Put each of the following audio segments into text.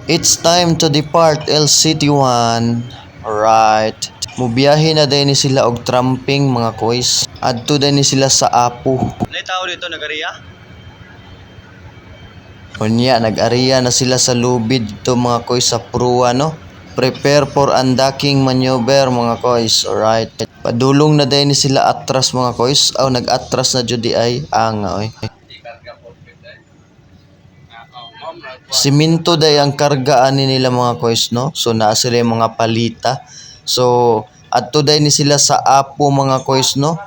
It's time to depart LCT1. Alright. Mubiyahe na din ni sila og tramping mga koys. Adto din ni sila sa Apo. May tao dito nag-ariya? Unya, nag-ariya na sila sa lubid to mga koys sa Prua, no? Prepare for undocking maneuver mga koys. Alright. Padulong na din ni sila atras mga koys. Aw, nag-atras na jud di ay. Oy. Siminto day ang kargaan nila mga koys, no? So naa sila yung mga palita. So adto day ni sila sa Apo mga koys, no?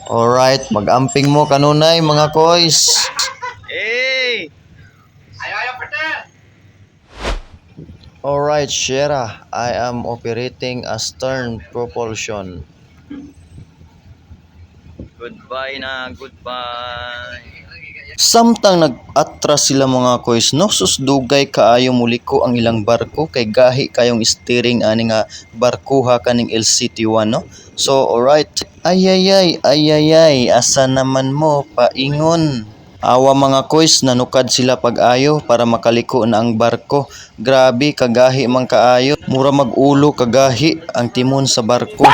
Alright, mag-amping mo kanunay mga koys. Hey! Alright, Shera, I am operating a stern propulsion. Goodbye na, goodbye. Samtang nag-atras sila mga koys, no? Susdugay kaayo muliko ang ilang barko kay gahi kayong steering ani nga barkuha kaning LCT1, no? So, alright. Ayayay, asa naman mo paingon? Awa mga koys, nanukad sila pag-ayo para makaliko na ang barko. Grabe, kagahi man kaayo. Mura mag-ulo kagahi ang timon sa barko.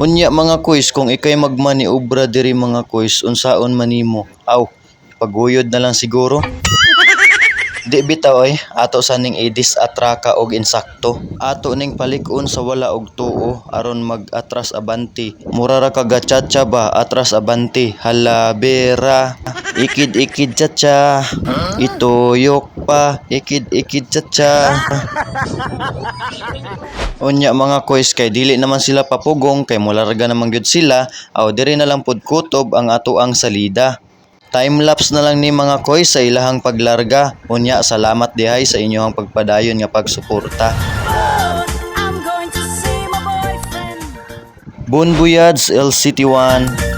Unya mga koys, kung ikay magmaniobra diri mga koys, unsaon manimo? Aw, paguyod na lang siguro. Di bitaw ay, ato sa ning i-disatraka og insakto. Ato ning palikon sa wala og tuo aron mag-atras abanti. Mura ra ka gachacha ba, atras abanti. Hala bera, ikid-ikid chacha. Ituyok pa, ikid-ikid chacha. Unya mga koys, kay dili naman sila papugong kay mularga naman gyud sila, aw diri na lang pud kutob ang ato ang salida. Time lapse na lang ni mga koys sa ilahang paglarga. Unya, salamat dihay sa inyong pagpadayon nga pagsuporta. Bon voyage LCT1.